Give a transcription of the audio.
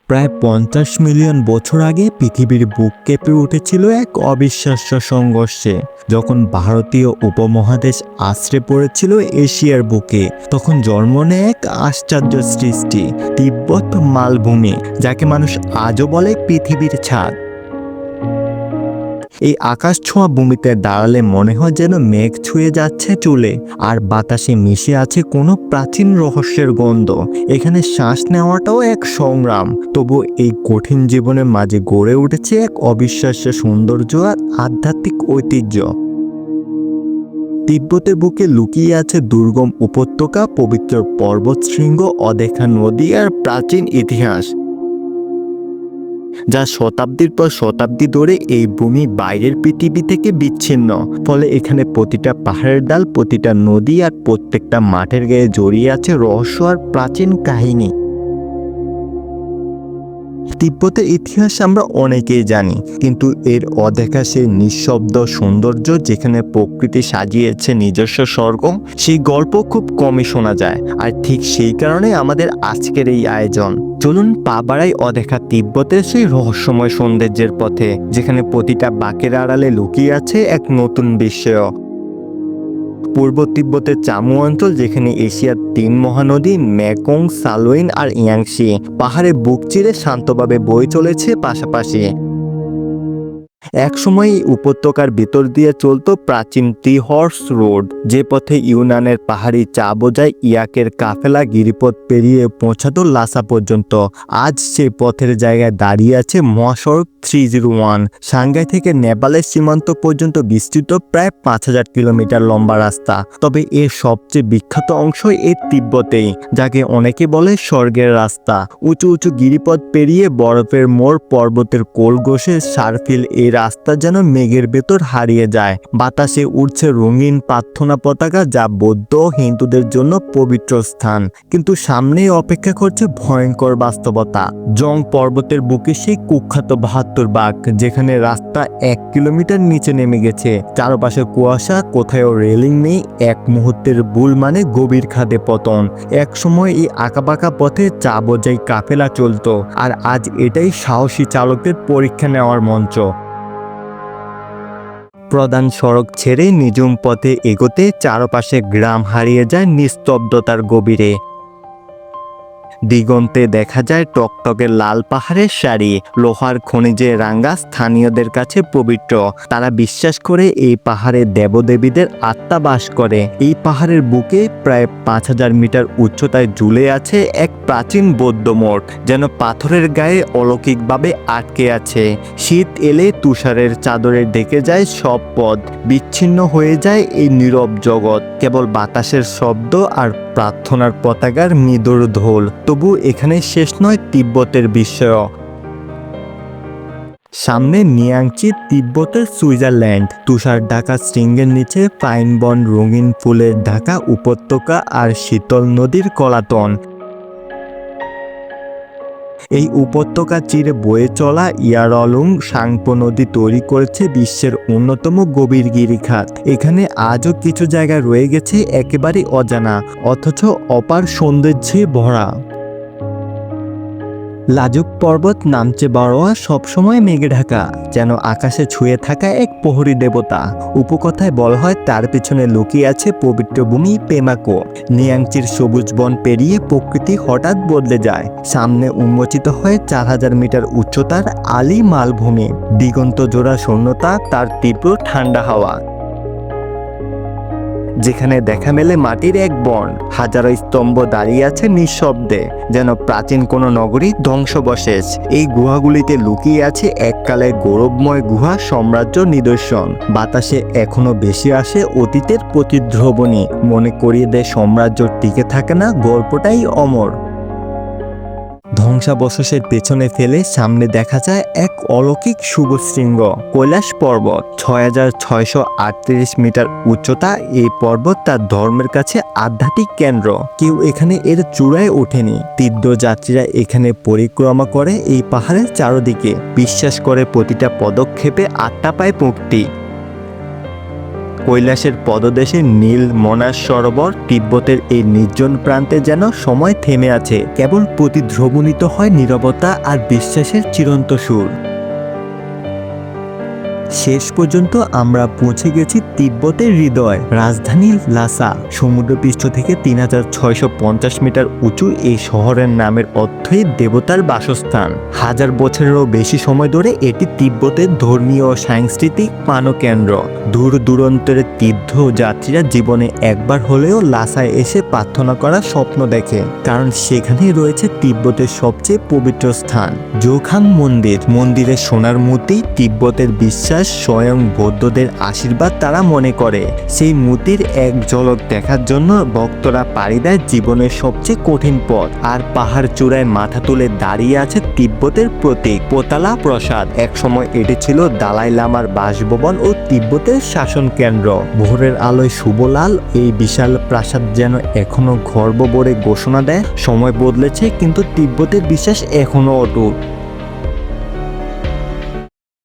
প্রায় 50 মিলিয়ন বছর আগে পৃথিবীর বুক কেঁপে উঠেছিল এক অবিশ্বাস্য সংঘর্ষে। যখন ভারতীয় উপমহাদেশ আছড়ে পড়েছিল এশিয়ার বুকে, তখন জন্ম নেয় এক আশ্চর্য সৃষ্টি, তিব্বত মালভূমি, যাকে মানুষ আজও বলে পৃথিবীর ছাদ। এই আকাশ ছোঁয়া ভূমিতে দাঁড়ালে মনে হয় যেন মেঘ ছুঁয়ে যাচ্ছে চুলে, আর বাতাসে মিশে আছে কোনো প্রাচীন রহস্যের গন্ধ। এখানে শ্বাস নেওয়াটাও এক সংগ্রাম, তবু এই কঠিন জীবনের মাঝে গড়ে উঠেছে এক অবিশ্বাস্য সৌন্দর্য আর আধ্যাত্মিক ঐতিহ্য। তিব্বতের বুকে লুকিয়ে আছে দুর্গম উপত্যকা, পবিত্র পর্বতশৃঙ্গ, অদেখা নদী আর প্রাচীন ইতিহাস, যা শতাব্দীর পর শতাব্দী ধরে এই ভূমি বাইরের পৃথিবী থেকে বিচ্ছিন্ন। ফলে এখানে প্রতিটা পাহাড়ের ডাল, প্রতিটা নদী আর প্রত্যেকটা মাঠের গায়ে জড়িয়ে আছে রহস্য আর প্রাচীন কাহিনী। তিব্বতের ইতিহাস আমরা অনেকেই জানি, কিন্তু এর অদেখা সেই নিঃশব্দ সৌন্দর্য, যেখানে প্রকৃতি সাজিয়েছে নিজস্ব স্বর্গ, সেই গল্প খুব কমই শোনা যায়। আর ঠিক সেই কারণে আমাদের আজকের এই আয়োজন। চলুন পা বাড়াই অদেখা তিব্বতের সেই রহস্যময় সৌন্দর্যের পথে, যেখানে প্রতিটা বাঁকের আড়ালে লুকিয়ে আছে এক নতুন বিস্ময়। পূর্ব তিব্বতের চামু অঞ্চল, যেখানে এশিয়ার 3 মহানদী মেকং, সালুইন আর ইয়াংশি পাহাড়ে বুক চিরে শান্তভাবে বয়ে চলেছে পাশাপাশি। একসময় এই উপত্যকার ভিতর দিয়ে চলতো প্রাচীন 3 হর্স রোড, যে পথে ইউনানের পাহাড়ি চা বোঝাই ইয়াকের কাফেলা গিরিপথ পেরিয়ে পৌঁছাতো লাসা পর্যন্ত। আজ সেই পথের জায়গায় দাঁড়িয়ে আছে মহাসড়ক 301, সাংঘাই থেকে নেপালের সীমান্ত পর্যন্ত বিস্তৃত প্রায় 5000 কিলোমিটার লম্বা রাস্তা। তবে এর সবচেয়ে বিখ্যাত অংশ এই তিব্বতেই, যাকে অনেকে বলে স্বর্গের রাস্তা। উঁচু উঁচু গিরিপথ পেরিয়ে বরফের মোড়, পর্বতের কোল ঘষে সারফিল, এই রাস্তা যেন মেঘের ভেতর হারিয়ে যায়। বাতাসে উড়ছে রঙিন প্রার্থনা পতাকা, যা বৌদ্ধ হিন্দুদের জন্য পবিত্র স্থান। কিন্তু সামনেই অপেক্ষা করছে ভয়ঙ্কর বাস্তবতা। জং পর্বতের বুকে সেই কুখ্যাত 72 বাঘ, যেখানে রাস্তা 1 কিলোমিটার নিচে নেমে গেছে। চারপাশে কুয়াশা, কোথাও রেলিং নেই। এক মুহূর্তের ভুল মানে গভীর খাদে পতন। এক সময় এই আঁকাবাঁকা পথে চা বোঝাই কাফেলা চলতো, আর আজ এটাই সাহসী চালকদের পরীক্ষা নেওয়ার মঞ্চ। প্রধান সড়ক ছেড়ে নিঝুম পথে এগোতে চারপাশে গ্রাম হারিয়ে যায় নিস্তব্ধতার গভীরে। দিগন্তে দেখা যায় টকটকে লাল পাহাড়ের সারি, লোহার খনিজে রাঙ্গা, স্থানীয়দের কাছে পবিত্র। তারা বিশ্বাস করে এই পাহাড়ে দেবদেবীদের আত্মা বাস করে। এই পাহাড়ের বুকে প্রায় 5000 মিটার উচ্চতায় ঝুলে আছে এক প্রাচীন বৌদ্ধ মঠ, যেন পাথরের গায়ে অলৌকিকভাবে আটকে আছে। শীত এলে তুষারের চাদরে ঢেকে যায় সব পথ, বিচ্ছিন্ন হয়ে যায় এই নীরব জগৎ। কেবল বাতাসের শব্দ আর প্রার্থনার পতাকার মৃদুর ঢোল। তবু এখানে শেষ নয় তিব্বতের বিস্ময়। সামনে নিয়াংচি, তিব্বতের সুইজারল্যান্ড। তুষার ঢাকা শৃঙ্গের নিচে পাইন বন, রঙিন ফুলের ঢাকা উপত্যকা আর শীতল নদীর কলাতন। এই উপত্যকা চিরে বয়ে চলা ইয়ারলুং সাংপো নদী তৈরি করেছে বিশ্বের অন্যতম গভীর গিরিখাত। এখানে আজও কিছু জায়গা রয়ে গেছে একেবারে অজানা, অথচ অপার সৌন্দর্যে ভরা। লাজুক পর্বত নামচে বারোয়া, সবসময় মেঘে ঢাকা, যেন আকাশে ছুঁয়ে থাকা এক প্রহরী দেবতা। উপকথায় বলা হয় তার পেছনে লুকিয়ে আছে পবিত্র ভূমি পেমাকো। নিয়াংচির সবুজ বন পেরিয়ে প্রকৃতি হঠাৎ বদলে যায়। সামনে উন্মোচিত হয় 4000 মিটার উচ্চতার আলি মালভূমি। দিগন্ত জোড়া শূন্যতা, তার তীব্র ঠান্ডা হাওয়া, যেখানে দেখা মেলে মাটির এক বন। হাজারো স্তম্ভ দাঁড়িয়ে আছে নিঃশব্দে, যেন প্রাচীন কোনো নগরী ধ্বংসবশেষ। এই গুহাগুলিতে লুকিয়ে আছে এককালের গৌরবময় গুহা সাম্রাজ্য নিদর্শন। বাতাসে এখনো বেশি আসে অতীতের প্রতিধ্বনি, মনে করিয়ে দেয় সাম্রাজ্য টিকে থাকে না, গল্পটাই অমর। ধ্বংসাবশেষের পেছনে ফেলে সামনে দেখা যায় এক অলৌকিক শুভশৃঙ্গ, কৈলাস পর্বত। 6638 মিটার উচ্চতা এই পর্বত তার ধর্মের কাছে আধ্যাত্মিক কেন্দ্র। কেউ এখানে এর চূড়ায় ওঠেনি। তীর্থযাত্রীরা এখানে পরিক্রমা করে এই পাহাড়ের চারদিকে, বিশ্বাস করে প্রতিটা পদক্ষেপে আত্মা পায় মুক্তি। কৈলাসের পদদেশে নীল মনাস সরোবর, তিব্বতের এই নির্জন প্রান্তে যেন সময় থেমে আছে, কেবল প্রতিধ্বনিত হয় নীরবতা আর বিশ্বাসের চিরন্ত সুর। শেষ পর্যন্ত আমরা পৌঁছে গেছি তিব্বতের হৃদয়, রাজধানী লাসা। সমুদ্রপৃষ্ঠ থেকে 3650 মিটার উঁচু এই শহরের নামের অর্থই দেবতার বাসস্থান। হাজার বছরেরও বেশি সময় ধরে এটি তিব্বতের ধর্মীয় ও সাংস্কৃতিক প্রাণকেন্দ্র। দূর দূরান্তের তীর্থযাত্রীরা জীবনে একবার হলেও লাসায় এসে প্রার্থনা করার স্বপ্ন দেখে, কারণ সেখানেই রয়েছে তিব্বতের সবচেয়ে পবিত্র স্থান জোখাং মন্দির। মন্দিরের সোনার মূর্তি, তিব্বতের বিশ্বাস, স্বয়ং বৌদ্ধদের আশীর্বাদ তারা মনে করে। সেই মূর্তির এক ঝলক দেখার জন্য ভক্তরা পাড়ি দেয় জীবনের সবচেয়ে কঠিন পথ। আর পাহাড় চূড়ায় মাথা তুলে দাঁড়িয়ে আছে তিব্বতের প্রতীক পোতালা প্রাসাদ। একসময় এটি ছিল দালাই লামার বাসভবন ও তিব্বতের শাসন কেন্দ্র। ভোরের আলোয় শুভ লাল এই বিশাল প্রাসাদ যেন এখনো গর্ব ভরে ঘোষণা দেয়, সময় বদলেছে কিন্তু তিব্বতের বিশ্বাস এখনো অটুট।